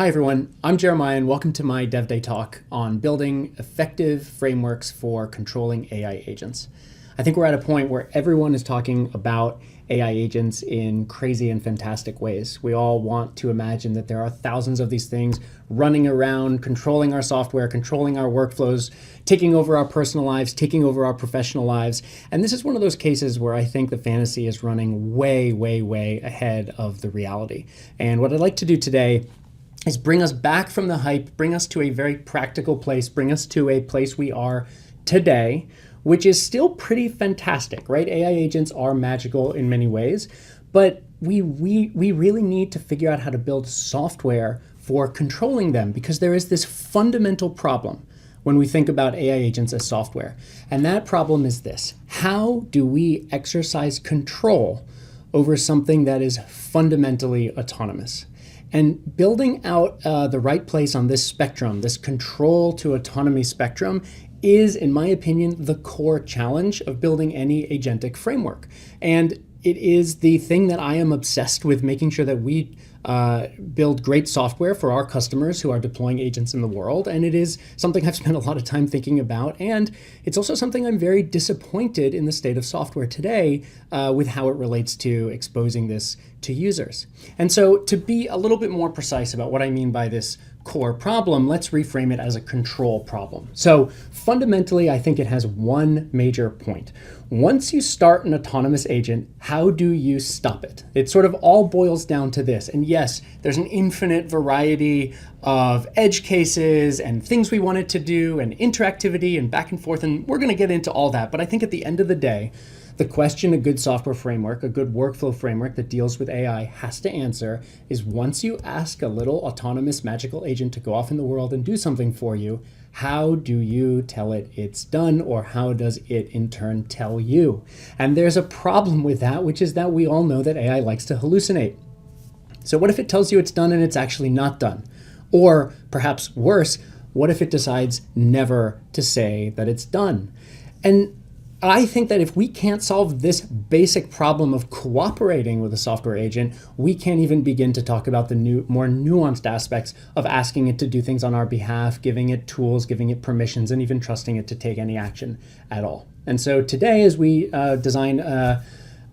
Hi everyone, I'm Jeremiah and welcome to my Dev Day talk on building effective frameworks for controlling AI agents. I think we're at a point where everyone is talking about AI agents in crazy and fantastic ways. We all want to imagine that there are thousands of these things running around, controlling our software, controlling our workflows, taking over our personal lives, taking over our professional lives. And this is one of those cases where I think the fantasy is running way, way, way ahead of the reality. And what I'd like to do today is bring us back from the hype, bring us to a very practical place, bring us to a place we are today, which is still pretty fantastic, right? AI agents are magical in many ways, but we really need to figure out how to build software for controlling them, because there is this fundamental problem when we think about AI agents as software. And that problem is this: how do we exercise control over something that is fundamentally autonomous? And building out the right place on this spectrum, this control to autonomy spectrum, is, in my opinion, the core challenge of building any agentic framework. And it is the thing that I am obsessed with, making sure that we build great software for our customers who are deploying agents in the world. And it is something I've spent a lot of time thinking about. And it's also something I'm very disappointed in the state of software today with how it relates to exposing this to users. And so to be a little bit more precise about what I mean by this core problem, let's reframe it as a control problem. So fundamentally, I think it has one major point. Once you start an autonomous agent, how do you stop it? It sort of all boils down to this. And yes, there's an infinite variety of edge cases and things we want it to do and interactivity and back and forth, and we're going to get into all that. But I think at the end of the day, the question a good software framework, a good workflow framework that deals with AI has to answer is, once you ask a little autonomous magical agent to go off in the world and do something for you, how do you tell it it's done, or how does it in turn tell you? And there's a problem with that, which is that we all know that AI likes to hallucinate. So what if it tells you it's done and it's actually not done? Or perhaps worse, what if it decides never to say that it's done? And I think that if we can't solve this basic problem of cooperating with a software agent, we can't even begin to talk about the more nuanced aspects of asking it to do things on our behalf, giving it tools, giving it permissions, and even trusting it to take any action at all. And so today, as we design a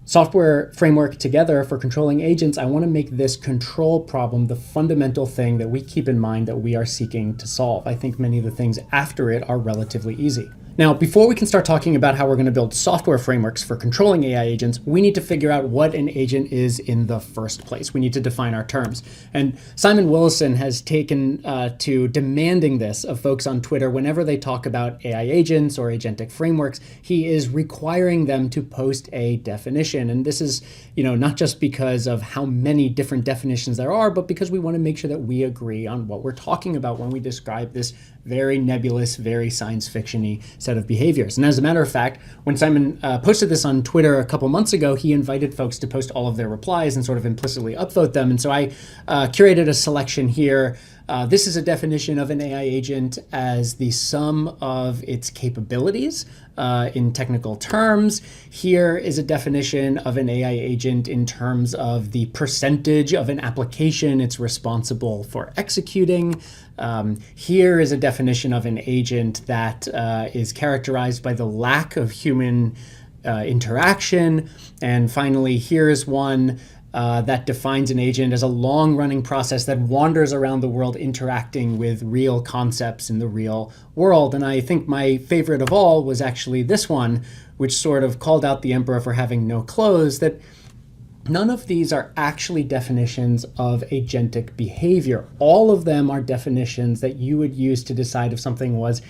software framework together for controlling agents, I want to make this control problem the fundamental thing that we keep in mind that we are seeking to solve. I think many of the things after it are relatively easy. Now, before we can start talking about how we're going to build software frameworks for controlling AI agents, we need to figure out what an agent is in the first place. We need to define our terms. And Simon Willison has taken to demanding this of folks on Twitter. Whenever they talk about AI agents or agentic frameworks, he is requiring them to post a definition. And this is, not just because of how many different definitions there are, but because we want to make sure that we agree on what we're talking about when we describe this very nebulous, very science fiction-y set of behaviors. And as a matter of fact, when Simon posted this on Twitter a couple months ago, he invited folks to post all of their replies and sort of implicitly upvote them. And so I curated a selection here. This is a definition of an AI agent as the sum of its capabilities in technical terms. Here is a definition of an AI agent in terms of the percentage of an application it's responsible for executing. Here is a definition of an agent that is characterized by the lack of human interaction. And finally, here is one that defines an agent as a long-running process that wanders around the world interacting with real concepts in the real world. And I think my favorite of all was actually this one, which sort of called out the emperor for having no clothes, that none of these are actually definitions of agentic behavior. All of them are definitions that you would use to decide if something was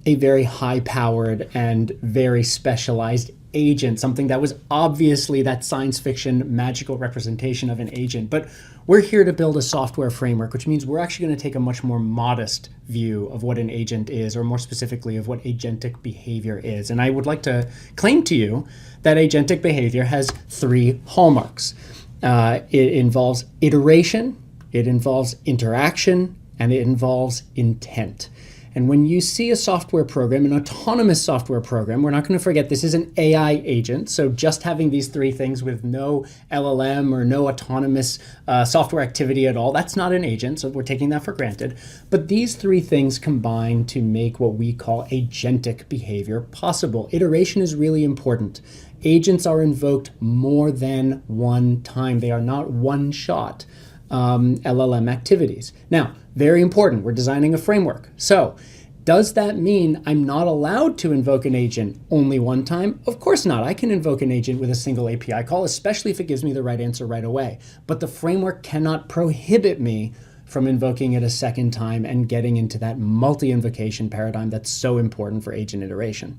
a very high-powered and very specialized agent, something that was obviously that science fiction magical representation of an agent. But we're here to build a software framework, which means we're actually going to take a much more modest view of what an agent is, or more specifically of what agentic behavior is. And I would like to claim to you that agentic behavior has three hallmarks. It involves iteration, it involves interaction, and it involves intent. And when you see a software program, an autonomous software program, we're not going to forget this is an AI agent. So just having these three things with no LLM or no autonomous software activity at all, that's not an agent. So we're taking that for granted. But these three things combine to make what we call agentic behavior possible. Iteration is really important. Agents are invoked more than one time. They are not one-shot LLM activities. Now, very important, we're designing a framework. So does that mean I'm not allowed to invoke an agent only one time? Of course not. I can invoke an agent with a single API call, especially if it gives me the right answer right away. But the framework cannot prohibit me from invoking it a second time and getting into that multi-invocation paradigm that's so important for agent iteration.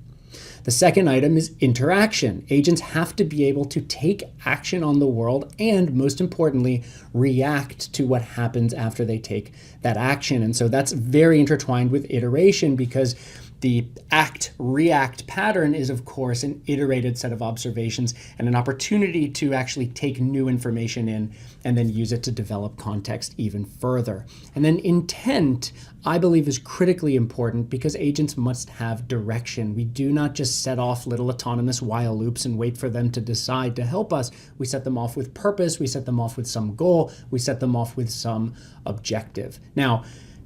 The second item is interaction. Agents have to be able to take action on the world and, most importantly, react to what happens after they take that action. And so that's very intertwined with iteration, because the act-react pattern is, of course, an iterated set of observations and an opportunity to actually take new information in and then use it to develop context even further. And then intent, I believe, is critically important because agents must have direction. We do not just set off little autonomous while loops and wait for them to decide to help us. We set them off with purpose. We set them off with some goal. We set them off with some objective. Now,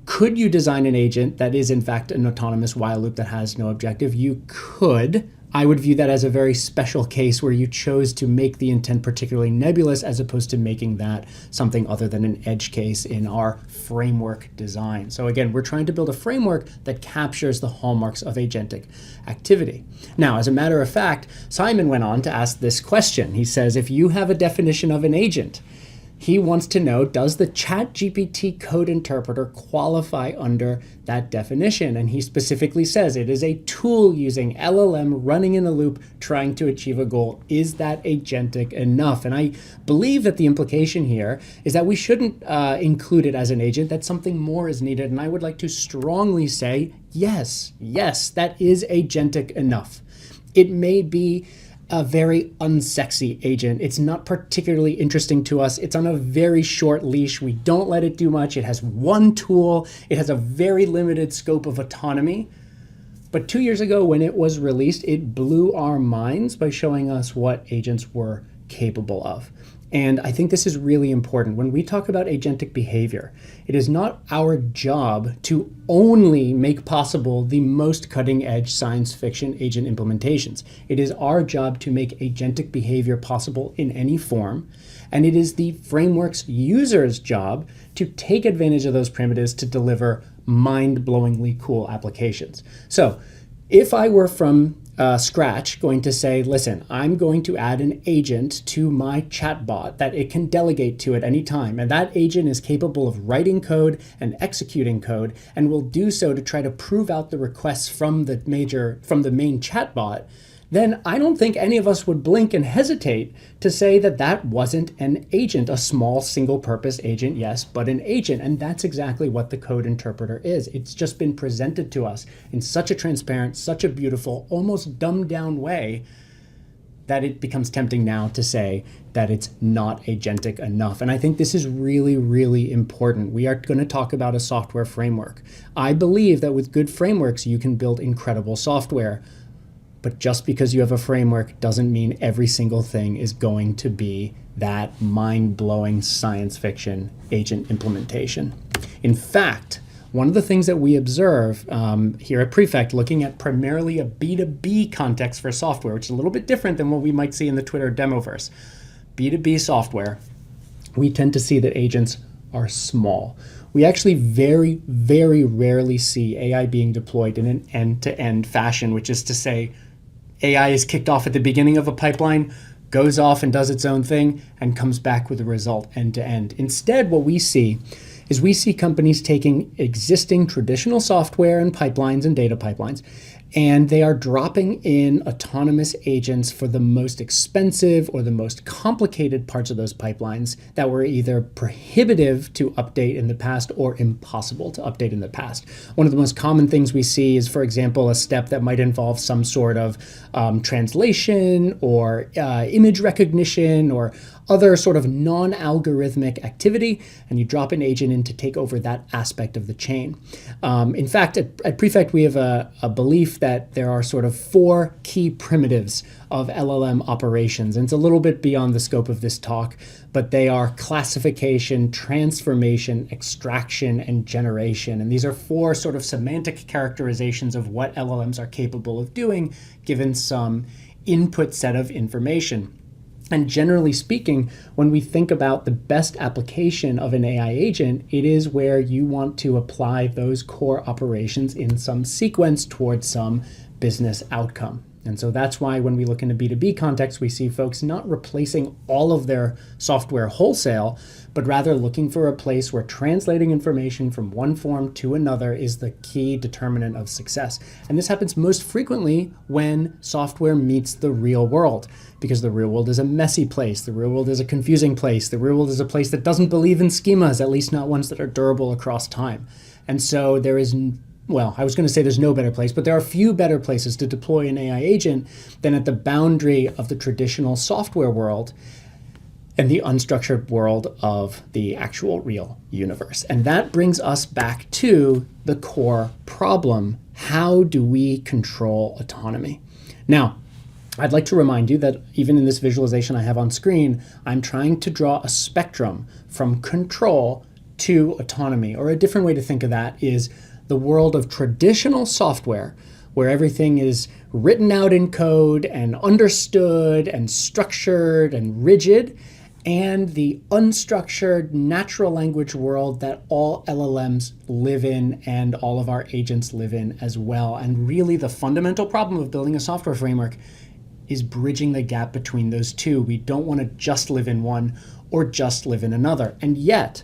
could you design an agent that is in fact an autonomous while loop that has no objective? You could. I would view that as a very special case where you chose to make the intent particularly nebulous as opposed to making that something other than an edge case in our framework design. So again, we're trying to build a framework that captures the hallmarks of agentic activity. Now, as a matter of fact, Simon went on to ask this question. He says, if you have a definition of an agent, he wants to know, does the ChatGPT code interpreter qualify under that definition? And he specifically says it is a tool using LLM running in a loop trying to achieve a goal. Is that agentic enough? And I believe that the implication here is that we shouldn't include it as an agent, that something more is needed. And I would like to strongly say, yes, that is agentic enough. It may be a very unsexy agent. It's not particularly interesting to us. It's on a very short leash. We don't let it do much. It has one tool. It has a very limited scope of autonomy. But 2 years ago when it was released, it blew our minds by showing us what agents were capable of. And I think this is really important. When we talk about agentic behavior, it is not our job to only make possible the most cutting-edge science fiction agent implementations. It is our job to make agentic behavior possible in any form. And it is the framework's user's job to take advantage of those primitives to deliver mind-blowingly cool applications. So if I were from scratch going to say, listen, I'm going to add an agent to my chatbot that it can delegate to at any time. And that agent is capable of writing code and executing code and will do so to try to prove out the requests from the main chatbot. Then I don't think any of us would blink and hesitate to say that that wasn't an agent, a small single-purpose agent, yes, but an agent. And that's exactly what the code interpreter is. It's just been presented to us in such a transparent, such a beautiful, almost dumbed-down way that it becomes tempting now to say that it's not agentic enough. And I think this is really, really important. We are going to talk about a software framework. I believe that with good frameworks, you can build incredible software. But just because you have a framework doesn't mean every single thing is going to be that mind-blowing science fiction agent implementation. In fact, one of the things that we observe here at Prefect, looking at primarily a B2B context for software, which is a little bit different than what we might see in the Twitter demoverse. B2B software, we tend to see that agents are small. We actually very, very rarely see AI being deployed in an end-to-end fashion, which is to say, AI is kicked off at the beginning of a pipeline, goes off and does its own thing, and comes back with a result end to end. Instead, what we see is we see companies taking existing traditional software and pipelines and data pipelines, and they are dropping in autonomous agents for the most expensive or the most complicated parts of those pipelines that were either prohibitive to update in the past or impossible to update in the past. One of the most common things we see is, for example, a step that might involve some sort of translation or image recognition or other sort of non-algorithmic activity, and you drop an agent in to take over that aspect of the chain. In fact, at Prefect, we have a belief that there are sort of 4 key primitives of LLM operations. And it's a little bit beyond the scope of this talk, but they are classification, transformation, extraction, and generation. And these are 4 sort of semantic characterizations of what LLMs are capable of doing given some input set of information. And generally speaking, when we think about the best application of an AI agent, it is where you want to apply those core operations in some sequence towards some business outcome. And so that's why when we look in a B2B context, we see folks not replacing all of their software wholesale, but rather looking for a place where translating information from one form to another is the key determinant of success. And this happens most frequently when software meets the real world, because the real world is a messy place. The real world is a confusing place. The real world is a place that doesn't believe in schemas, at least not ones that are durable across time. And so there is, well, I was going to say there's no better place, but there are few better places to deploy an AI agent than at the boundary of the traditional software world and the unstructured world of the actual real universe. And that brings us back to the core problem. How do we control autonomy? Now, I'd like to remind you that even in this visualization I have on screen, I'm trying to draw a spectrum from control to autonomy, or a different way to think of that is the world of traditional software, where everything is written out in code and understood and structured and rigid, and the unstructured natural language world that all LLMs live in and all of our agents live in as well. And really the fundamental problem of building a software framework is bridging the gap between those two. We don't want to just live in one or just live in another. And yet,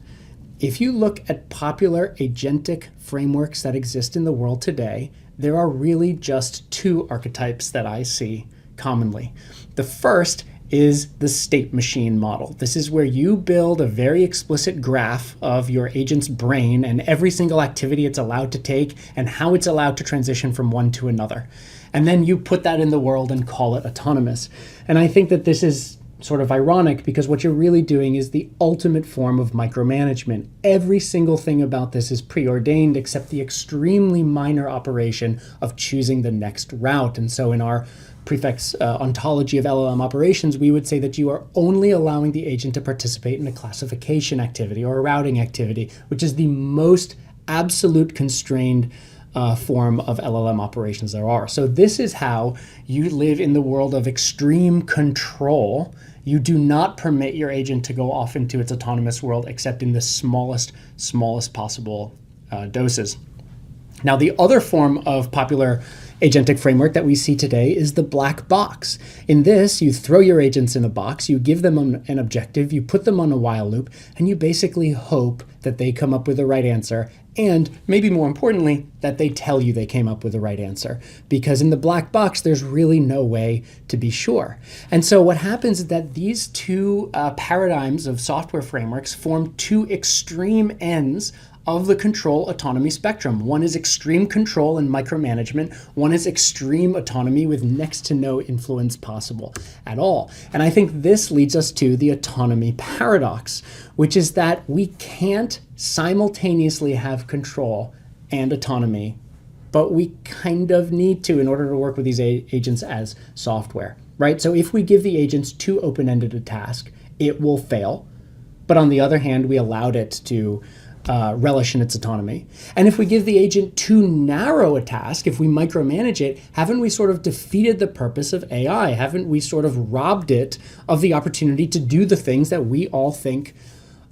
if you look at popular agentic frameworks that exist in the world today, there are really just 2 archetypes that I see commonly. The first is the state machine model. This is where you build a very explicit graph of your agent's brain and every single activity it's allowed to take and how it's allowed to transition from one to another. And then you put that in the world and call it autonomous. And I think that this is sort of ironic because what you're really doing is the ultimate form of micromanagement. Every single thing about this is preordained except the extremely minor operation of choosing the next route. And so in our Prefect's ontology of LLM operations, we would say that you are only allowing the agent to participate in a classification activity or a routing activity, which is the most absolute constrained form of LLM operations there are. So this is how you live in the world of extreme control. You do not permit your agent to go off into its autonomous world except in the smallest possible doses. Now, the other form of popular agentic framework that we see today is the black box. In this, you throw your agents in a box, you give them an objective, you put them on a while loop, and you basically hope that they come up with the right answer, and maybe more importantly, that they tell you they came up with the right answer. Because in the black box, there's really no way to be sure. And so what happens is that these 2 paradigms of software frameworks form 2 extreme ends of the control autonomy spectrum. One is extreme control and micromanagement. One is extreme autonomy with next to no influence possible at all. And I think this leads us to the autonomy paradox, which is that we can't simultaneously have control and autonomy, but we kind of need to in order to work with these agents as software, right? So if we give the agents too open-ended a task, it will fail. But on the other hand, we allowed it to relish in its autonomy. And if we give the agent too narrow a task, if we micromanage it, haven't we sort of defeated the purpose of AI? Haven't we sort of robbed it of the opportunity to do the things that we all think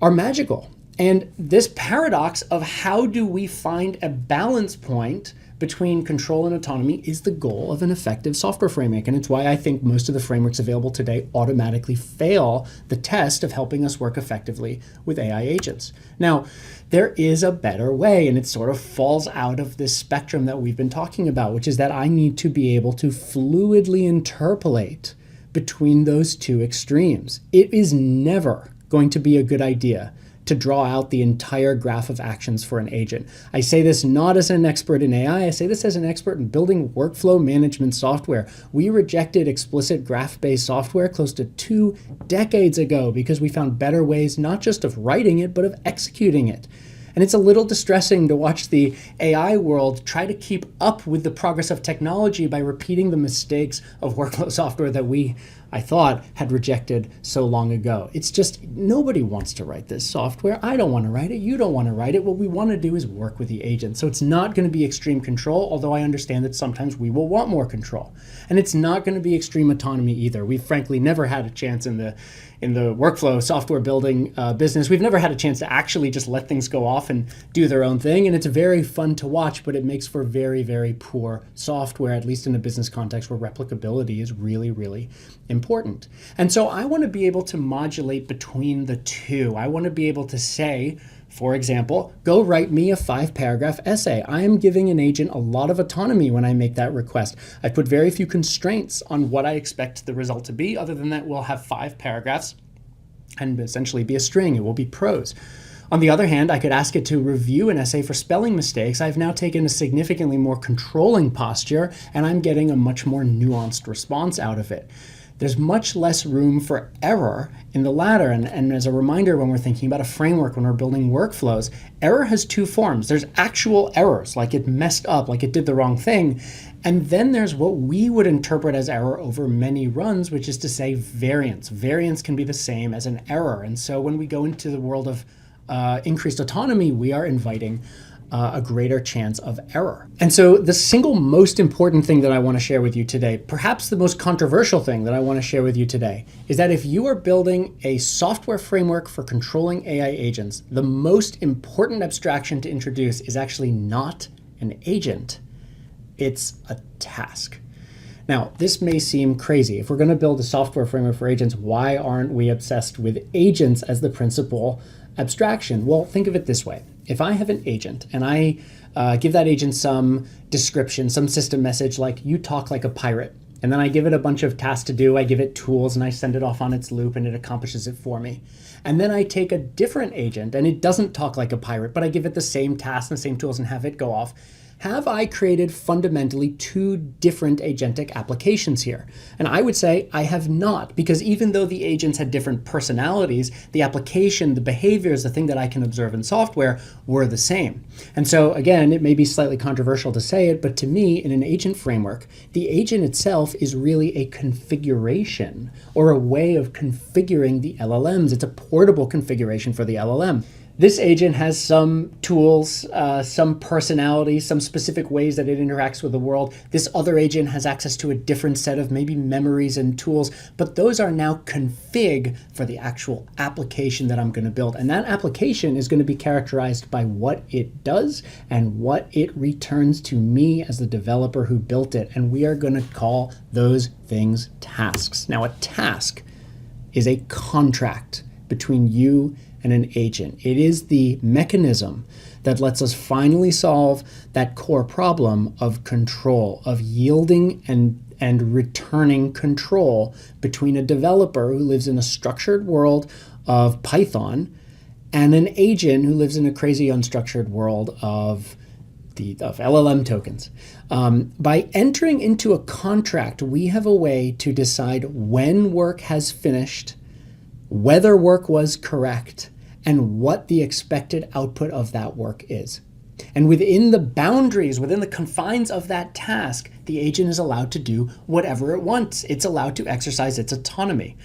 are magical? And this paradox of how do we find a balance point between control and autonomy is the goal of an effective software framework. And it's why I think most of the frameworks available today automatically fail the test of helping us work effectively with AI agents. Now, there is a better way, and it sort of falls out of this spectrum that we've been talking about, which is that I need to be able to fluidly interpolate between those 2 extremes. It is never going to be a good idea to draw out the entire graph of actions for an agent. I say this not as an expert in AI, I say this as an expert in building workflow management software. We rejected explicit graph-based software close to 2 decades ago because we found better ways not just of writing it, but of executing it. And it's a little distressing to watch the AI world try to keep up with the progress of technology by repeating the mistakes of workflow software that I thought, had rejected so long ago. It's just, nobody wants to write this software. I don't want to write it. You don't want to write it. What we want to do is work with the agent. So it's not going to be extreme control, although I understand that sometimes we will want more control. And it's not going to be extreme autonomy either. We've frankly never had a chance in the workflow software building business. We've never had a chance to actually just let things go off and do their own thing. And it's very fun to watch, but it makes for very, very poor software, at least in a business context where replicability is really, really important. And so I want to be able to modulate between the two. I want to be able to say, for example, go write me a 5-paragraph essay. I am giving an agent a lot of autonomy when I make that request. I put very few constraints on what I expect the result to be. Other than that, we'll have 5 paragraphs and essentially be a string. It will be prose. On the other hand, I could ask it to review an essay for spelling mistakes. I've now taken a significantly more controlling posture, and I'm getting a much more nuanced response out of it. There's much less room for error in the latter. And as a reminder, when we're thinking about a framework, when we're building workflows, error has 2 forms. There's actual errors, like it messed up, like it did the wrong thing. And then there's what we would interpret as error over many runs, which is to say variance. Variance can be the same as an error. And so when we go into the world of increased autonomy, we are inviting a greater chance of error. And so the single most important thing that I want to share with you today, perhaps the most controversial thing that I want to share with you today, is that if you are building a software framework for controlling AI agents, the most important abstraction to introduce is actually not an agent, it's a task. Now, this may seem crazy. If we're going to build a software framework for agents, why aren't we obsessed with agents as the principal abstraction? Well, think of it this way. If I have an agent and I give that agent some description, some system message like, you talk like a pirate, and then I give it a bunch of tasks to do, I give it tools and I send it off on its loop and it accomplishes it for me. And then I take a different agent and it doesn't talk like a pirate, but I give it the same tasks and the same tools and have it go off. Have I created fundamentally 2 different agentic applications here? And I would say I have not, because even though the agents had different personalities, the application, the behaviors, the thing that I can observe in software were the same. And so again, it may be slightly controversial to say it, but to me, in an agent framework, the agent itself is really a configuration or a way of configuring the LLMs. It's a portable configuration for the LLM. This agent has some tools, some personality, some specific ways that it interacts with the world. This other agent has access to a different set of maybe memories and tools, but those are now config for the actual application that I'm going to build. And that application is going to be characterized by what it does and what it returns to me as the developer who built it. And we are going to call those things tasks. Now, a task is a contract between you and an agent. It is the mechanism that lets us finally solve that core problem of control, of yielding and returning control between a developer who lives in a structured world of Python and an agent who lives in a crazy unstructured world of LLM tokens. By entering into a contract, we have a way to decide when work has finished, whether work was correct, and what the expected output of that work is. And within the boundaries, within the confines of that task, the agent is allowed to do whatever it wants. It's allowed to exercise its autonomy.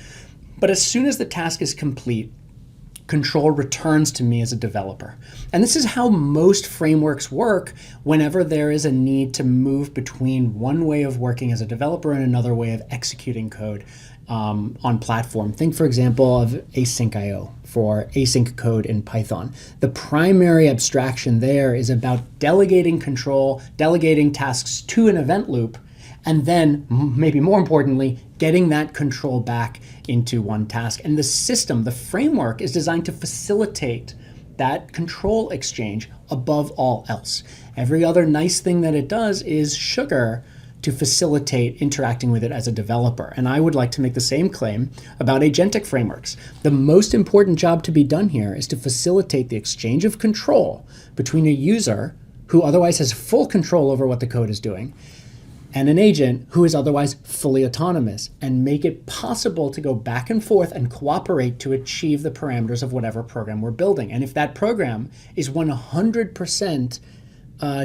But as soon as the task is complete, control returns to me as a developer. And this is how most frameworks work whenever there is a need to move between one way of working as a developer and another way of executing code on platform. Think, for example, of async.io for async code in Python. The primary abstraction there is about delegating control, delegating tasks to an event loop, and then, maybe more importantly, getting that control back into one task. And the system, the framework, is designed to facilitate that control exchange above all else. Every other nice thing that it does is sugar to facilitate interacting with it as a developer. And I would like to make the same claim about agentic frameworks. The most important job to be done here is to facilitate the exchange of control between a user who otherwise has full control over what the code is doing and an agent who is otherwise fully autonomous, and make it possible to go back and forth and cooperate to achieve the parameters of whatever program we're building. And if that program is 100%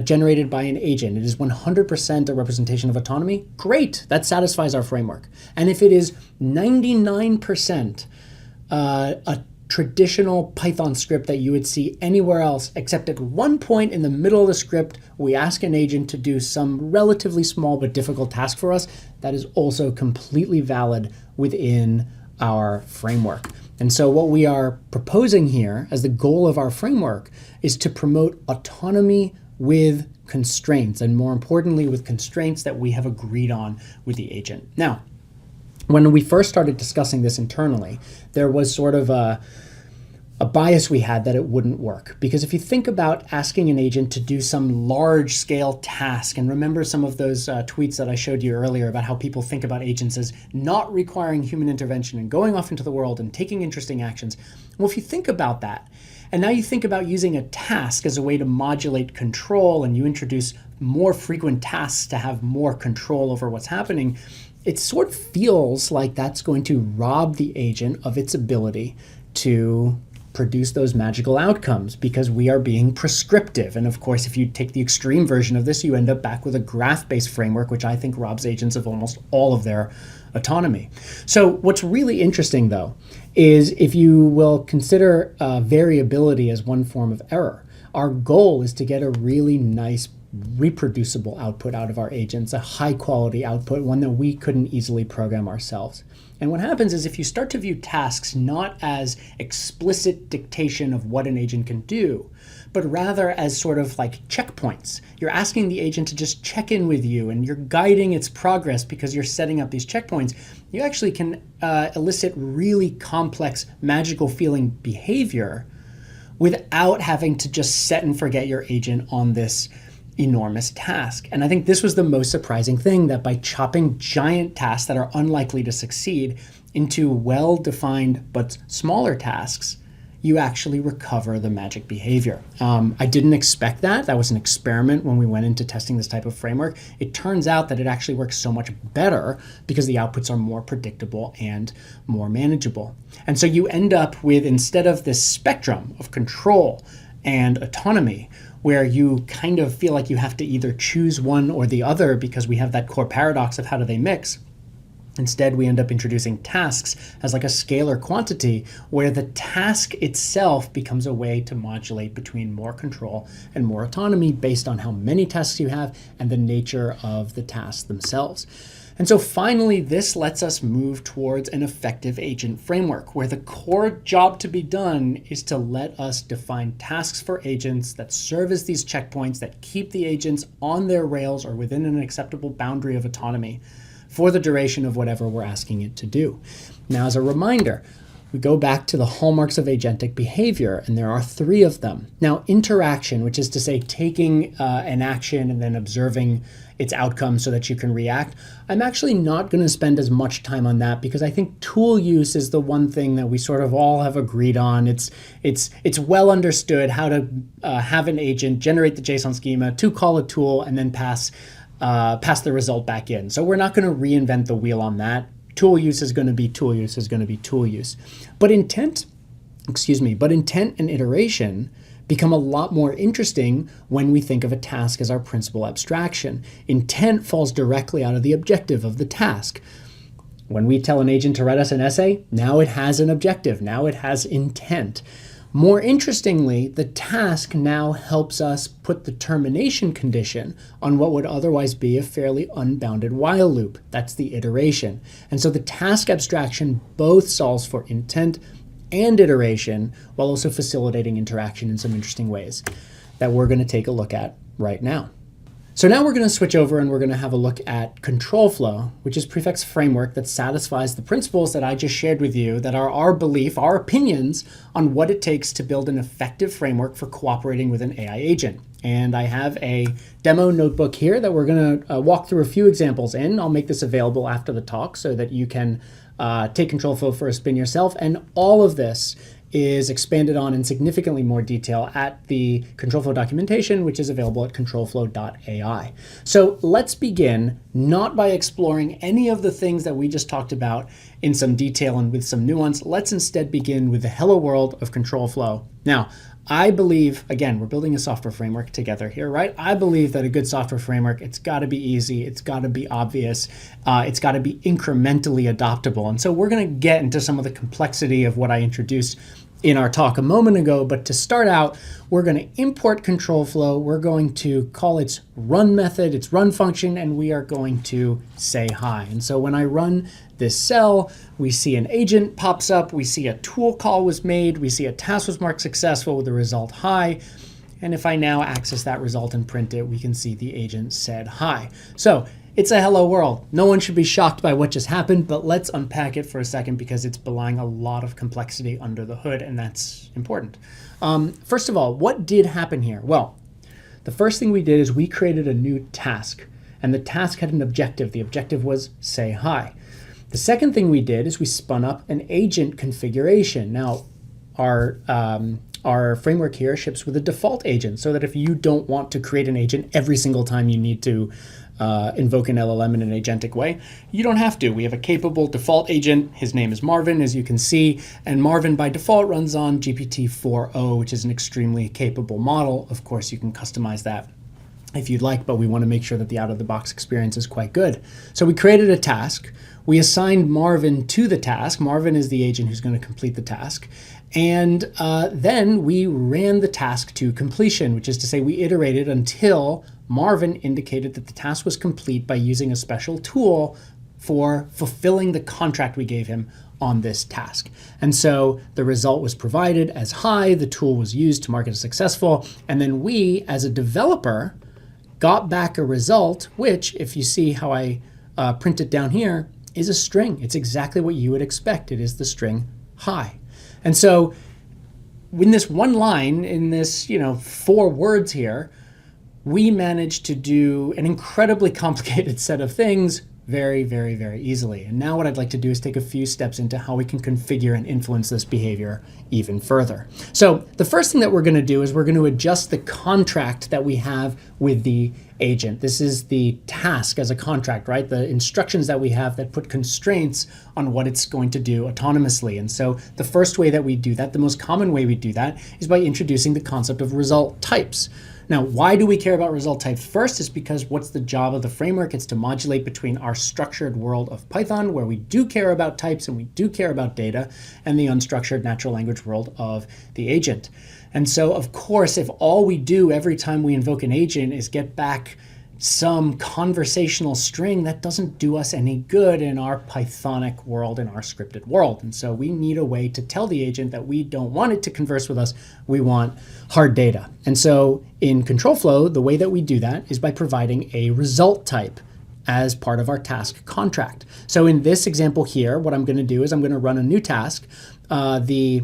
generated by an agent, it is 100% a representation of autonomy, great, that satisfies our framework. And if it is 99% a traditional Python script that you would see anywhere else, except at one point in the middle of the script, we ask an agent to do some relatively small but difficult task for us, that is also completely valid within our framework. And so what we are proposing here as the goal of our framework is to promote autonomy with constraints, and more importantly, with constraints that we have agreed on with the agent. Now, when we first started discussing this internally, there was sort of a bias we had that it wouldn't work. Because if you think about asking an agent to do some large scale task, and remember some of those tweets that I showed you earlier about how people think about agents as not requiring human intervention and going off into the world and taking interesting actions. Well, if you think about that, and now you think about using a task as a way to modulate control, and you introduce more frequent tasks to have more control over what's happening, it sort of feels like that's going to rob the agent of its ability to produce those magical outcomes, because we are being prescriptive. And of course, if you take the extreme version of this, you end up back with a graph-based framework, which I think robs agents of almost all of their autonomy. So what's really interesting, though, is if you will consider variability as one form of error, our goal is to get a really nice reproducible output out of our agents, a high quality output, one that we couldn't easily program ourselves. And what happens is if you start to view tasks not as explicit dictation of what an agent can do, but rather as sort of like checkpoints. You're asking the agent to just check in with you, and you're guiding its progress because you're setting up these checkpoints. You actually can elicit really complex, magical feeling behavior without having to just set and forget your agent on this enormous task. And I think this was the most surprising thing, that by chopping giant tasks that are unlikely to succeed into well-defined but smaller tasks, you actually recover the magic behavior. I didn't expect that. That was an experiment when we went into testing this type of framework. It turns out that it actually works so much better because the outputs are more predictable and more manageable. And so you end up with, instead of this spectrum of control and autonomy, where you kind of feel like you have to either choose one or the other because we have that core paradox of how do they mix. Instead, we end up introducing tasks as like a scalar quantity, where the task itself becomes a way to modulate between more control and more autonomy based on how many tasks you have and the nature of the tasks themselves. And so finally, this lets us move towards an effective agent framework, where the core job to be done is to let us define tasks for agents that serve as these checkpoints that keep the agents on their rails or within an acceptable boundary of autonomy for the duration of whatever we're asking it to do. Now, as a reminder, we go back to the hallmarks of agentic behavior, and there are 3 of them. Now, interaction, which is to say taking an action and then observing its outcome so that you can react. I'm actually not going to spend as much time on that, because I think tool use is the one thing that we sort of all have agreed on. It's well understood how to have an agent generate the JSON schema to call a tool and then pass the result back in. So we're not going to reinvent the wheel on that. Tool use is going to be tool use is going to be tool use. But intent and iteration become a lot more interesting when we think of a task as our principal abstraction. Intent falls directly out of the objective of the task. When we tell an agent to write us an essay, now it has an objective, now it has intent. More interestingly, the task now helps us put the termination condition on what would otherwise be a fairly unbounded while loop. That's the iteration. And so the task abstraction both solves for intent and iteration, while also facilitating interaction in some interesting ways that we're going to take a look at right now. So now we're going to switch over and we're going to have a look at ControlFlow, which is Prefect's framework that satisfies the principles that I just shared with you that are our belief, our opinions on what it takes to build an effective framework for cooperating with an AI agent. And I have a demo notebook here that we're going to walk through a few examples in. I'll make this available after the talk so that you can take ControlFlow for a spin yourself. And all of this is expanded on in significantly more detail at the ControlFlow documentation, which is available at controlflow.ai. So let's begin not by exploring any of the things that we just talked about in some detail and with some nuance. Let's instead begin with the hello world of ControlFlow. Now, I believe, again, we're building a software framework together here, right? I believe that a good software framework, it's got to be easy, it's got to be obvious, it's got to be incrementally adoptable. And so we're going to get into some of the complexity of what I introduced in our talk a moment ago. But to start out, we're going to import ControlFlow. We're going to call its run method, its run function, and we are going to say hi. And so when I run this cell, we see an agent pops up, we see a tool call was made, we see a task was marked successful with the result hi. And if I now access that result and print it, we can see the agent said hi. So it's a hello world. No one should be shocked by what just happened, but let's unpack it for a second because it's belying a lot of complexity under the hood, and that's important. First of all, what did happen here? Well, the first thing we did is we created a new task, and the task had an objective. The objective was say hi. The second thing we did is we spun up an agent configuration. Now, our framework here ships with a default agent so that if you don't want to create an agent every single time you need to invoke an LLM in an agentic way, you don't have to. We have a capable default agent. His name is Marvin, as you can see, and Marvin by default runs on GPT-4o, which is an extremely capable model. Of course, you can customize that if you'd like, but we want to make sure that the out-of-the-box experience is quite good. So we created a task. We assigned Marvin to the task. Marvin is the agent who's going to complete the task. And then we ran the task to completion, which is to say we iterated until Marvin indicated that the task was complete by using a special tool for fulfilling the contract we gave him on this task. And so the result was provided as hi, the tool was used to mark it as successful, and then we, as a developer, got back a result, which, if you see how I print it down here, is a string. It's exactly what you would expect. It is the string hi. And so in this one line, in this 4 words here, we managed to do an incredibly complicated set of things very, very, very easily. And now what I'd like to do is take a few steps into how we can configure and influence this behavior even further. So the first thing that we're going to do is we're going to adjust the contract that we have with the agent. This is the task as a contract, right? The instructions that we have that put constraints on what it's going to do autonomously. And so the first way that we do that, the most common way we do that, is by introducing the concept of result types. Now, why do we care about result types? First is because what's the job of the framework? It's to modulate between our structured world of Python, where we do care about types and we do care about data, and the unstructured natural language world of the agent. And so, of course, if all we do every time we invoke an agent is get back some conversational string, that doesn't do us any good in our Pythonic world, in our scripted world. And so we need a way to tell the agent that we don't want it to converse with us, we want hard data. And so in ControlFlow, the way that we do that is by providing a result type as part of our task contract. So in this example here, what I'm going to do is I'm going to run a new task. The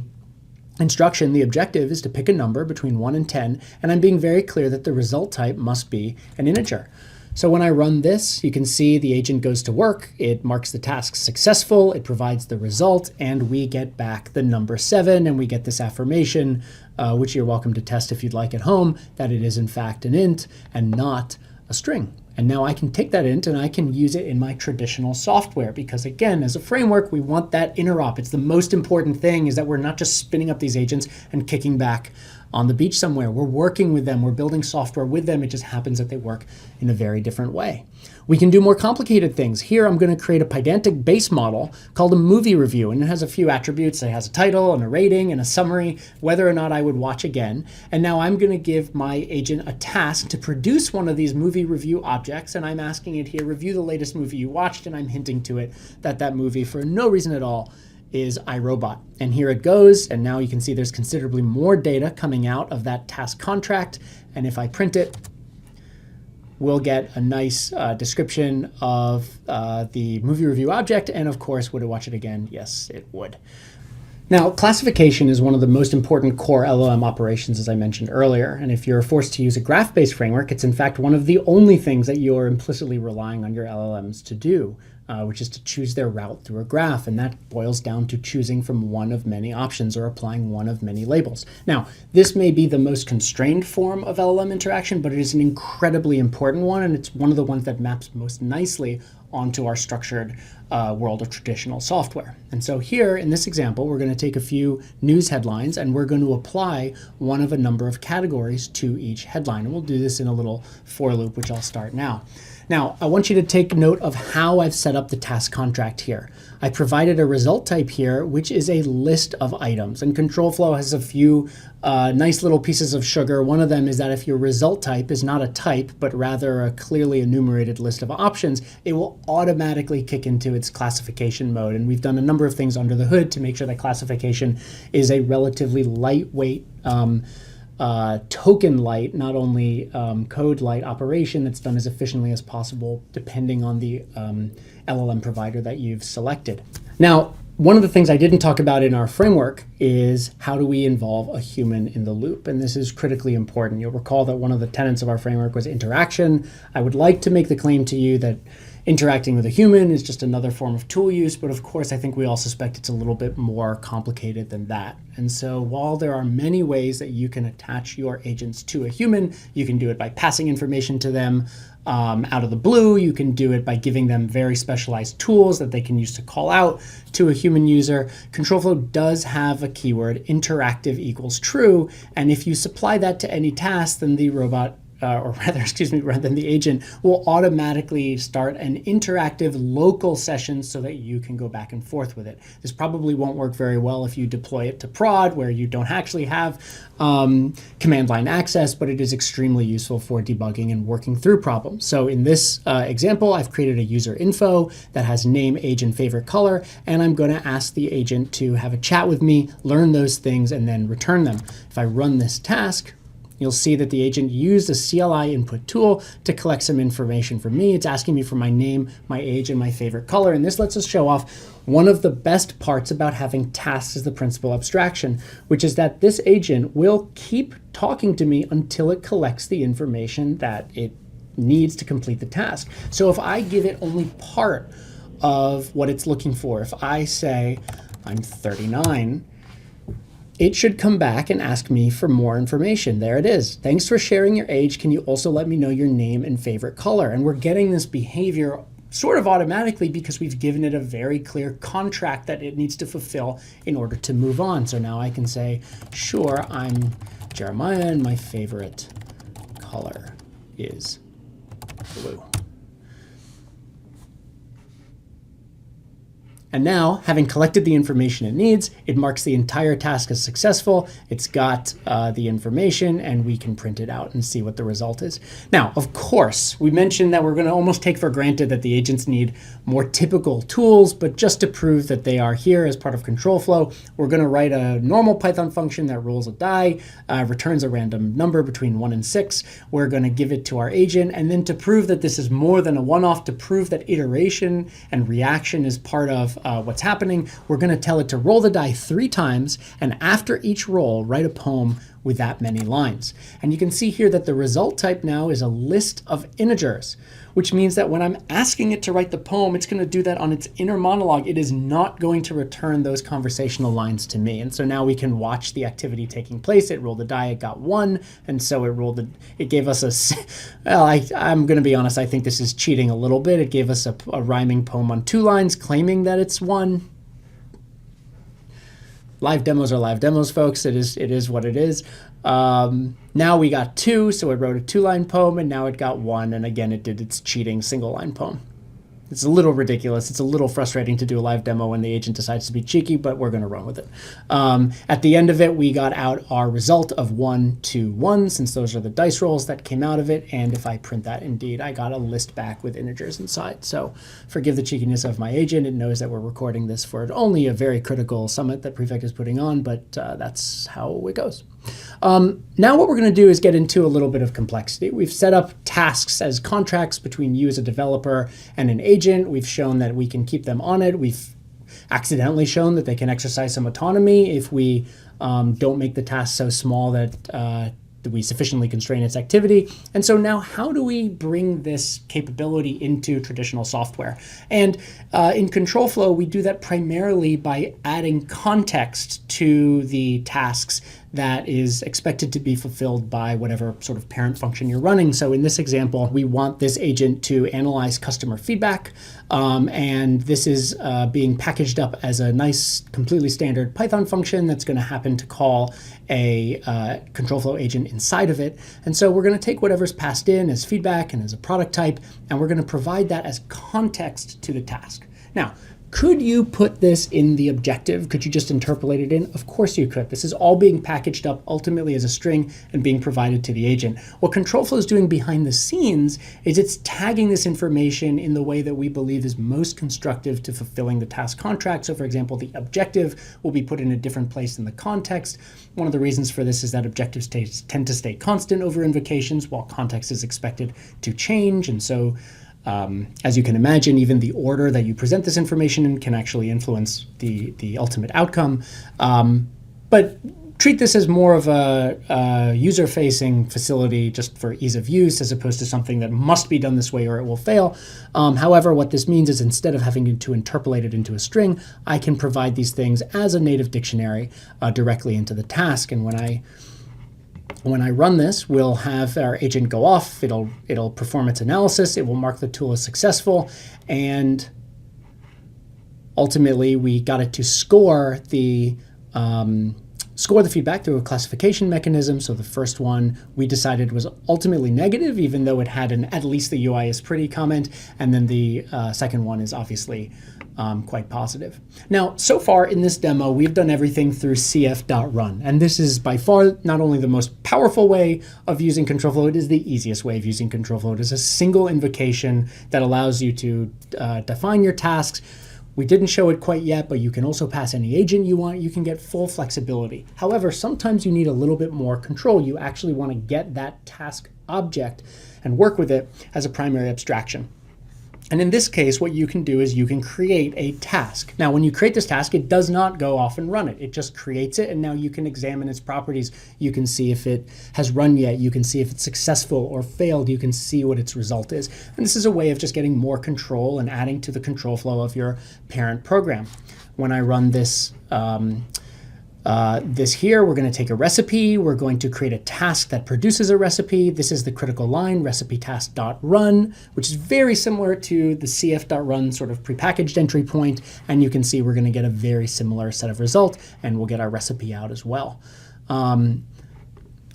instruction, the objective is to pick a number between 1 and 10, and I'm being very clear that the result type must be an integer. So when I run this, you can see the agent goes to work, it marks the task successful, it provides the result, and we get back the number 7, and we get this affirmation, which you're welcome to test if you'd like at home, that it is in fact an int and not a string. And now I can take that int and I can use it in my traditional software because, again, as a framework, we want that interop. It's the most important thing, is that we're not just spinning up these agents and kicking back on the beach somewhere. We're working with them. We're building software with them. It just happens that they work in a very different way. We can do more complicated things. Here, I'm going to create a Pydantic base model called a movie review, and it has a few attributes. It has a title and a rating and a summary, whether or not I would watch again. And now I'm going to give my agent a task to produce one of these movie review objects, and I'm asking it here, review the latest movie you watched, and I'm hinting to it that that movie, for no reason at all, is iRobot. And here it goes, and now you can see there's considerably more data coming out of that task contract, and if I print it, we'll get a nice description of the movie review object, and of course, would it watch it again? Yes, it would. Now, classification is one of the most important core LLM operations, as I mentioned earlier. And if you're forced to use a graph-based framework, it's in fact one of the only things that you're implicitly relying on your LLMs to do, which is to choose their route through a graph. And that boils down to choosing from one of many options or applying one of many labels. Now, this may be the most constrained form of LLM interaction, but it is an incredibly important one. And it's one of the ones that maps most nicely onto our structured world of traditional software. And so here in this example, we're going to take a few news headlines and we're going to apply one of a number of categories to each headline. And we'll do this in a little for loop, which I'll start now. Now, I want you to take note of how I've set up the task contract here. I provided a result type here, which is a list of items. And ControlFlow has a few nice little pieces of sugar. One of them is that if your result type is not a type, but rather a clearly enumerated list of options, it will automatically kick into its classification mode. And we've done a number of things under the hood to make sure that classification is a relatively lightweight token light, not only code light operation that's done as efficiently as possible depending on the LLM provider that you've selected. Now, one of the things I didn't talk about in our framework is how do we involve a human in the loop? And this is critically important. You'll recall that one of the tenets of our framework was interaction. I would like to make the claim to you that interacting with a human is just another form of tool use, but of course I think we all suspect it's a little bit more complicated than that. And so while there are many ways that you can attach your agents to a human, you can do it by passing information to them out of the blue. You can do it by giving them very specialized tools that they can use to call out to a human user. ControlFlow does have a keyword, interactive equals true, and if you supply that to any task, then the robot rather than the agent will automatically start an interactive local session so that you can go back and forth with it. This probably won't work very well if you deploy it to prod where you don't actually have command line access, but it is extremely useful for debugging and working through problems. So in this example, I've created a user info that has name, age, and favorite color, and I'm going to ask the agent to have a chat with me, learn those things, and then return them. If I run this task, you'll see that the agent used a CLI input tool to collect some information from me. It's asking me for my name, my age, and my favorite color. And this lets us show off one of the best parts about having tasks as the principal abstraction, which is that this agent will keep talking to me until it collects the information that it needs to complete the task. So if I give it only part of what it's looking for, if I say I'm 39, it should come back and ask me for more information. There it is. Thanks for sharing your age. Can you also let me know your name and favorite color? And we're getting this behavior sort of automatically because we've given it a very clear contract that it needs to fulfill in order to move on. So now I can say, sure, I'm Jeremiah and my favorite color is blue. And now, having collected the information it needs, it marks the entire task as successful. It's got the information, and we can print it out and see what the result is. Now, of course, we mentioned that we're going to almost take for granted that the agents need more typical tools, but just to prove that they are here as part of ControlFlow, we're going to write a normal Python function that rolls a die, returns a random number between 1 and 6. We're going to give it to our agent, and then to prove that this is more than a one-off, to prove that iteration and reaction is part of what's happening, we're going to tell it to roll the die 3 times, and after each roll, write a poem with that many lines. And you can see here that the result type now is a list of integers, which means that when I'm asking it to write the poem, it's going to do that on its inner monologue. It is not going to return those conversational lines to me. And so now we can watch the activity taking place. It rolled the die, it got 1, and so it gave us I'm going to be honest, I think this is cheating a little bit. It gave us a rhyming poem on 2 lines, claiming that it's 1. Live demos are live demos, folks. It is what it is. Now we got 2, so it wrote a 2-line poem, and now it got 1, and again, it did its cheating single-line poem. It's a little ridiculous. It's a little frustrating to do a live demo when the agent decides to be cheeky, but we're going to run with it. At the end of it, we got out our result of 1, 2, 1, since those are the dice rolls that came out of it. And if I print that, indeed, I got a list back with integers inside. So forgive the cheekiness of my agent. It knows that we're recording this for only a very critical summit that Prefect is putting on, but that's how it goes. Now what we're going to do is get into a little bit of complexity. We've set up tasks as contracts between you as a developer and an agent. We've shown that we can keep them on it. We've accidentally shown that they can exercise some autonomy if we don't make the task so small that we sufficiently constrain its activity. And so now how do we bring this capability into traditional software? And in ControlFlow, we do that primarily by adding context to the tasks that is expected to be fulfilled by whatever sort of parent function you're running. So in this example, we want this agent to analyze customer feedback. And this is being packaged up as a nice, completely standard Python function that's going to happen to call a ControlFlow agent inside of it. And so we're going to take whatever's passed in as feedback and as a product type, and we're going to provide that as context to the task. Now, could you put this in the objective? Could you just interpolate it in? Of course you could. This is all being packaged up ultimately as a string and being provided to the agent. What ControlFlow is doing behind the scenes is it's tagging this information in the way that we believe is most constructive to fulfilling the task contract. So for example, the objective will be put in a different place in the context. One of the reasons for this is that objectives tend to stay constant over invocations while context is expected to change. And so as you can imagine, even the order that you present this information in can actually influence the ultimate outcome. But treat this as more of a user-facing facility just for ease of use, as opposed to something that must be done this way or it will fail. However, what this means is instead of having to interpolate it into a string, I can provide these things as a native dictionary directly into the task. And when I run this, we'll have our agent go off. It'll perform its analysis. It will mark the tool as successful. And ultimately, we got it to score the feedback through a classification mechanism. So the first one we decided was ultimately negative, even though it had an "at least the UI is pretty" comment. And then the second one is obviously quite positive. Now, so far in this demo, we've done everything through cf.run. And this is by far not only the most powerful way of using ControlFlow, it is the easiest way of using ControlFlow. It is a single invocation that allows you to define your tasks. We didn't show it quite yet, but you can also pass any agent you want. You can get full flexibility. However, sometimes you need a little bit more control. You actually want to get that task object and work with it as a primary abstraction. And in this case, what you can do is you can create a task. Now, when you create this task, it does not go off and run it. It just creates it, and now you can examine its properties. You can see if it has run yet. You can see if it's successful or failed. You can see what its result is. And this is a way of just getting more control and adding to the control flow of your parent program. When I run this here, we're going to take a recipe. We're going to create a task that produces a recipe. This is the critical line, recipe task.run, which is very similar to the cf.run sort of prepackaged entry point. And you can see we're going to get a very similar set of results, and we'll get our recipe out as well.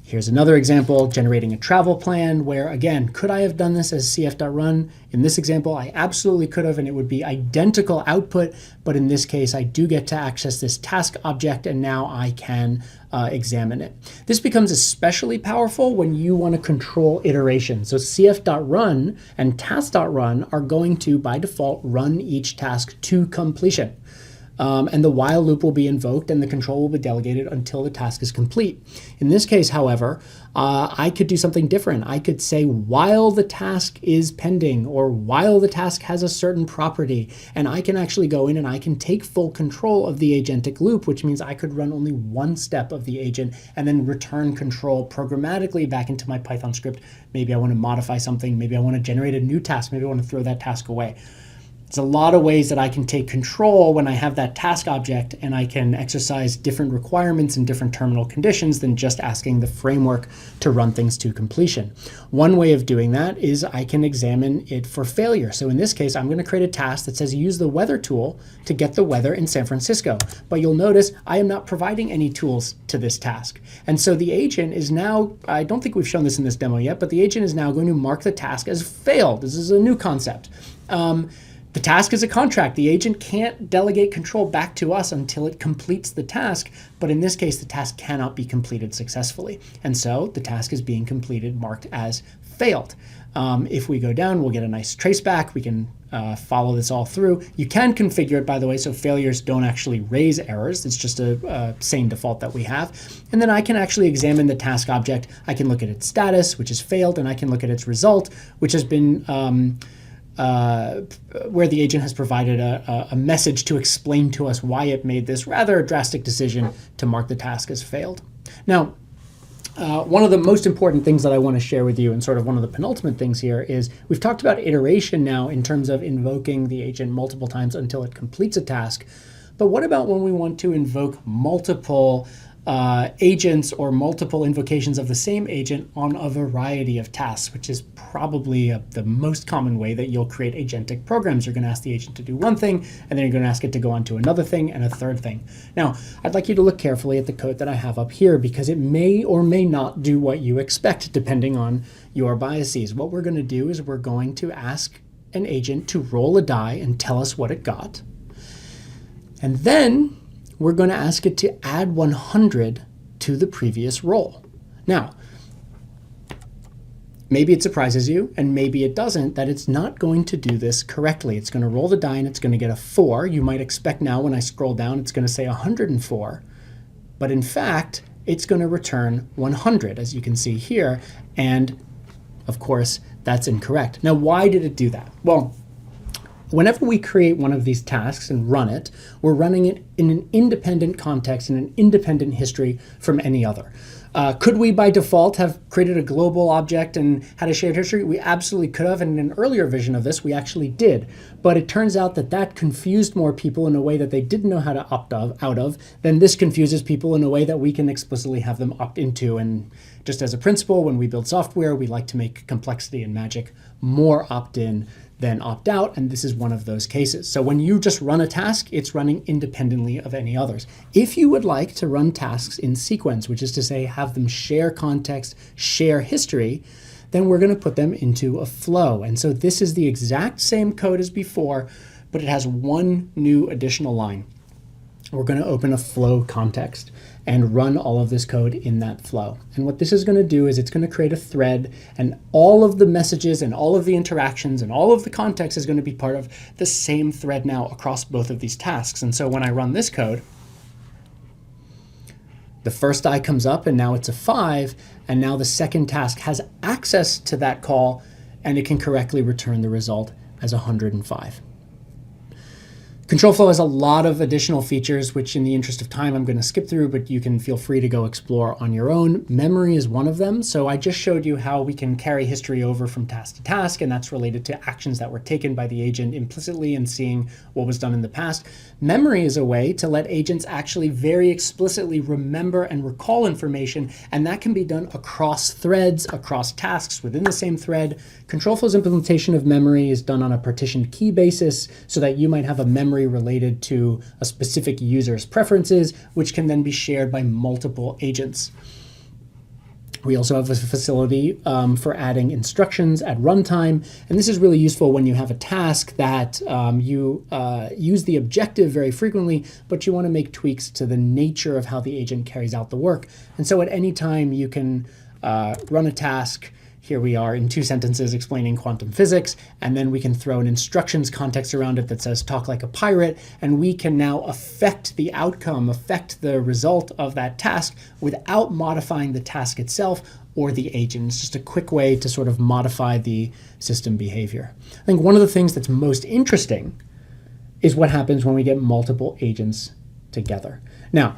Here's another example, generating a travel plan, where again, could I have done this as cf.run? In this example, I absolutely could have, and it would be identical output. But in this case, I do get to access this task object, and now I can examine it. This becomes especially powerful when you want to control iteration. So cf.run and task.run are going to, by default, run each task to completion. And the while loop will be invoked and the control will be delegated until the task is complete. In this case, however, I could do something different. I could say while the task is pending or while the task has a certain property, and I can actually go in and I can take full control of the agentic loop, which means I could run only one step of the agent and then return control programmatically back into my Python script. Maybe I want to modify something. Maybe I want to generate a new task. Maybe I want to throw that task away. There's a lot of ways that I can take control when I have that task object, and I can exercise different requirements and different terminal conditions than just asking the framework to run things to completion. One way of doing that is I can examine it for failure. So in this case, I'm going to create a task that says use the weather tool to get the weather in San Francisco. But you'll notice I am not providing any tools to this task. And so the agent is now, I don't think we've shown this in this demo yet, but the agent is now going to mark the task as failed. This is a new concept. The task is a contract. The agent can't delegate control back to us until it completes the task. But in this case, the task cannot be completed successfully. And so the task is being completed, marked as failed. If we go down, we'll get a nice traceback. We can follow this all through. You can configure it, by the way, so failures don't actually raise errors. It's just a sane default that we have. And then I can actually examine the task object. I can look at its status, which is failed, and I can look at its result, which has been where the agent has provided a message to explain to us why it made this rather drastic decision to mark the task as failed. Now, one of the most important things that I want to share with you, and sort of one of the penultimate things here, is we've talked about iteration now in terms of invoking the agent multiple times until it completes a task. But what about when we want to invoke multiple agents or multiple invocations of the same agent on a variety of tasks, which is probably the most common way that you'll create agentic programs. You're going to ask the agent to do one thing, and then you're going to ask it to go on to another thing and a third thing. Now, I'd like you to look carefully at the code that I have up here, because it may or may not do what you expect depending on your biases. What we're going to do is we're going to ask an agent to roll a die and tell us what it got. And then we're going to ask it to add 100 to the previous roll. Now, maybe it surprises you, and maybe it doesn't, that it's not going to do this correctly. It's going to roll the die and it's going to get a 4. You might expect now when I scroll down, it's going to say 104. But in fact, it's going to return 100, as you can see here. And of course, that's incorrect. Now, why did it do that? Well, whenever we create one of these tasks and run it, we're running it in an independent context, in an independent history from any other. Could we, by default, have created a global object and had a shared history? We absolutely could have, and in an earlier version of this, we actually did. But it turns out that that confused more people in a way that they didn't know how to opt out of, than this confuses people in a way that we can explicitly have them opt into. And just as a principle, when we build software, we like to make complexity and magic more opt-in than opt-out, and this is one of those cases. So when you just run a task, it's running independently of any others. If you would like to run tasks in sequence, which is to say have them share context, share history, then we're going to put them into a flow. And so this is the exact same code as before, but it has one new additional line. We're going to open a flow context and run all of this code in that flow. And what this is going to do is it's going to create a thread, and all of the messages and all of the interactions and all of the context is going to be part of the same thread now across both of these tasks. And so when I run this code, the first die comes up and now it's a 5, and now the second task has access to that call and it can correctly return the result as 105. ControlFlow has a lot of additional features, which in the interest of time, I'm going to skip through, but you can feel free to go explore on your own. Memory is one of them. So I just showed you how we can carry history over from task to task, and that's related to actions that were taken by the agent implicitly and seeing what was done in the past. Memory is a way to let agents actually very explicitly remember and recall information, and that can be done across threads, across tasks within the same thread. ControlFlow's implementation of memory is done on a partitioned key basis so that you might have a memory related to a specific user's preferences, which can then be shared by multiple agents. We also have a facility for adding instructions at runtime, and this is really useful when you have a task that you use the objective very frequently, but you want to make tweaks to the nature of how the agent carries out the work. And so at any time you can run a task. Here we are in 2 sentences explaining quantum physics, and then we can throw an instructions context around it that says talk like a pirate, and we can now affect the outcome, affect the result of that task without modifying the task itself or the agent. It's just a quick way to sort of modify the system behavior. I think one of the things that's most interesting is what happens when we get multiple agents together. Now,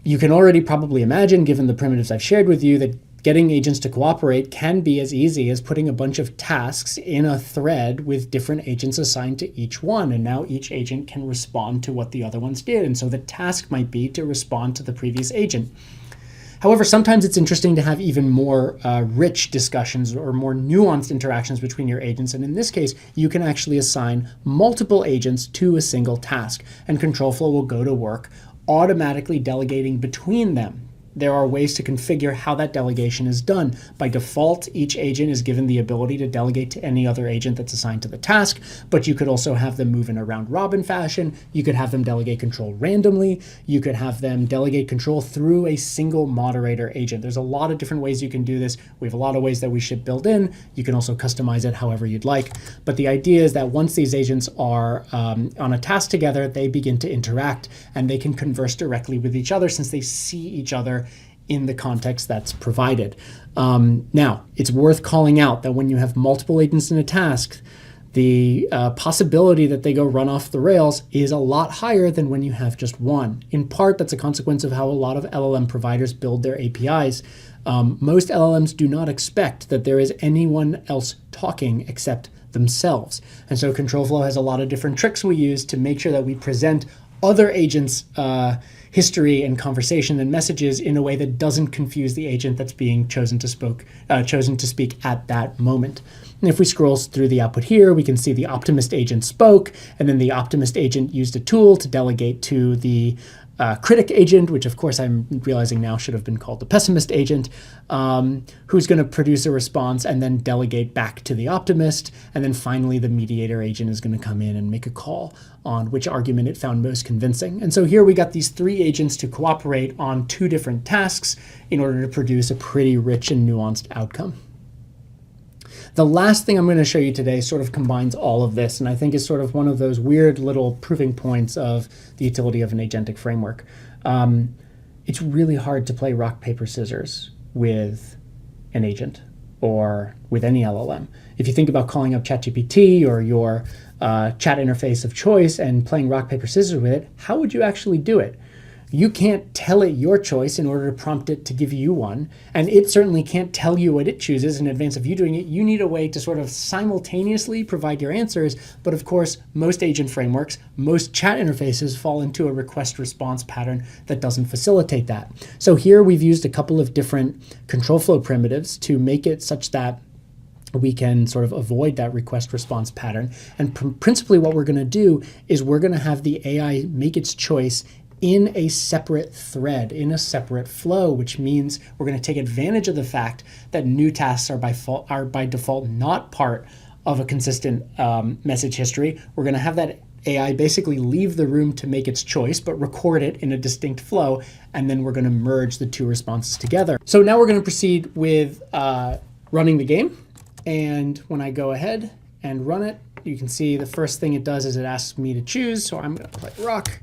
you can already probably imagine, given the primitives I've shared with you, that getting agents to cooperate can be as easy as putting a bunch of tasks in a thread with different agents assigned to each one. And now each agent can respond to what the other ones did. And so the task might be to respond to the previous agent. However, sometimes it's interesting to have even more rich discussions or more nuanced interactions between your agents. And in this case, you can actually assign multiple agents to a single task. And ControlFlow will go to work automatically delegating between them. there are ways to configure how that delegation is done. By default, each agent is given the ability to delegate to any other agent that's assigned to the task, but you could also have them move in a round-robin fashion. You could have them delegate control randomly. You could have them delegate control through a single moderator agent. There's a lot of different ways you can do this. We have a lot of ways that we should build in. You can also customize it however you'd like. But the idea is that once these agents are on a task together, they begin to interact and they can converse directly with each other since they see each other in the context that's provided. Now, it's worth calling out that when you have multiple agents in a task, the possibility that they go run off the rails is a lot higher than when you have just one. In part, that's a consequence of how a lot of LLM providers build their APIs. Most LLMs do not expect that there is anyone else talking except themselves. And so ControlFlow has a lot of different tricks we use to make sure that we present other agents' history and conversation and messages in a way that doesn't confuse the agent that's being chosen to speak at that moment. And if we scroll through the output here, we can see the optimist agent spoke, and then the optimist agent used a tool to delegate to the critic agent, which of course I'm realizing now should have been called the pessimist agent, who's going to produce a response and then delegate back to the optimist. And then finally, the mediator agent is going to come in and make a call on which argument it found most convincing. And so here we got these three agents to cooperate on two different tasks in order to produce a pretty rich and nuanced outcome. The last thing I'm going to show you today sort of combines all of this, and I think is sort of one of those weird little proving points of the utility of an agentic framework. It's really hard to play rock, paper, scissors with an agent or with any LLM. If you think about calling up ChatGPT or your chat interface of choice and playing rock, paper, scissors with it, how would you actually do it? You can't tell it your choice in order to prompt it to give you one, and it certainly can't tell you what it chooses in advance of you doing it. You need a way to sort of simultaneously provide your answers, but of course, most agent frameworks, most chat interfaces fall into a request-response pattern that doesn't facilitate that. So here we've used a couple of different ControlFlow primitives to make it such that we can sort of avoid that request response pattern. And principally what we're going to do is we're going to have the AI make its choice in a separate thread, in a separate flow, which means we're going to take advantage of the fact that new tasks are by default not part of a consistent message history. We're going to have that AI basically leave the room to make its choice, but record it in a distinct flow, and then we're going to merge the two responses together. So now we're going to proceed with running the game. And when I go ahead and run it, you can see the first thing it does is it asks me to choose. So I'm going to play rock.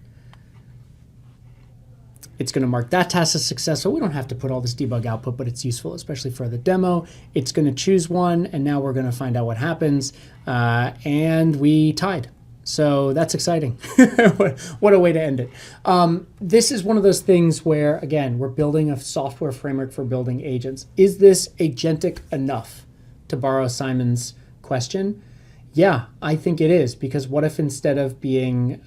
It's going to mark that task as successful. We don't have to put all this debug output, but it's useful, especially for the demo. It's going to choose one, and now we're going to find out what happens. And we tied. So that's exciting. What a way to end it. This is one of those things where, again, we're building a software framework for building agents. Is this agentic enough, to borrow Simon's question? Yeah, I think it is, because what if instead of being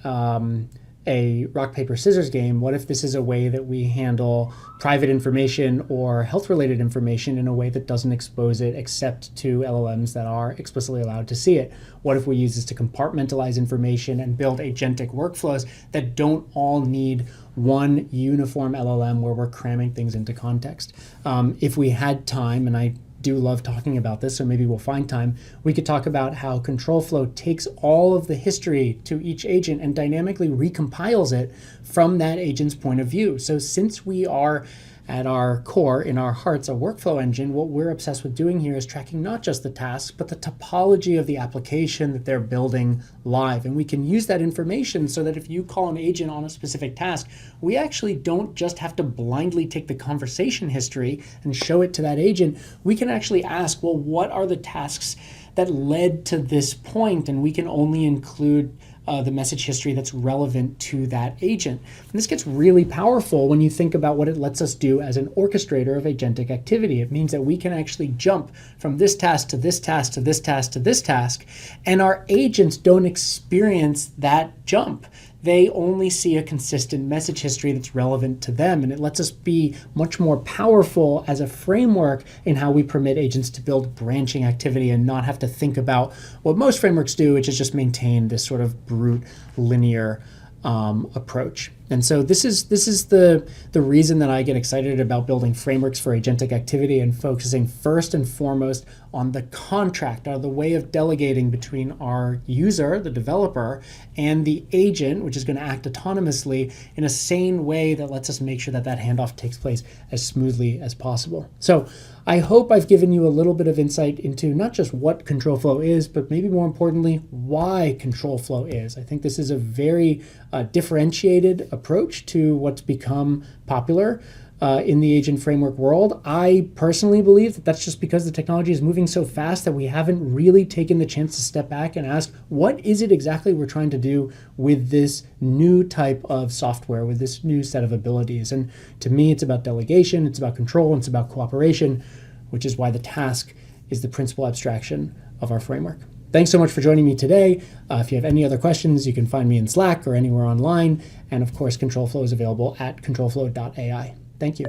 a rock, paper, scissors game, what if this is a way that we handle private information or health-related information in a way that doesn't expose it except to LLMs that are explicitly allowed to see it? What if we use this to compartmentalize information and build agentic workflows that don't all need one uniform LLM where we're cramming things into context? If we had time, and I do love talking about this, so maybe we'll find time, we could talk about how ControlFlow takes all of the history to each agent and dynamically recompiles it from that agent's point of view. So since we are at our core, in our hearts, a workflow engine, what we're obsessed with doing here is tracking not just the tasks, but the topology of the application that they're building live. And we can use that information so that if you call an agent on a specific task, we actually don't just have to blindly take the conversation history and show it to that agent. We can actually ask, well, what are the tasks that led to this point? And we can only include the message history that's relevant to that agent. And this gets really powerful when you think about what it lets us do as an orchestrator of agentic activity. It means that we can actually jump from this task to this task to this task to this task, and our agents don't experience that jump. They only see a consistent message history that's relevant to them, and it lets us be much more powerful as a framework in how we permit agents to build branching activity and not have to think about what most frameworks do, which is just maintain this sort of brute linear approach. And so this is the reason that I get excited about building frameworks for agentic activity and focusing first and foremost on the contract, or the way of delegating between our user, the developer, and the agent, which is going to act autonomously in a sane way that lets us make sure that that handoff takes place as smoothly as possible. So I hope I've given you a little bit of insight into not just what ControlFlow is, but maybe more importantly, why ControlFlow is. I think this is a very differentiated approach to what's become popular in the agent framework world. I personally believe that that's just because the technology is moving so fast that we haven't really taken the chance to step back and ask, what is it exactly we're trying to do with this new type of software, with this new set of abilities? And to me, it's about delegation, it's about control, and it's about cooperation, which is why the task is the principal abstraction of our framework. Thanks so much for joining me today. If you have any other questions, you can find me in Slack or anywhere online. And of course, ControlFlow is available at controlflow.ai. Thank you.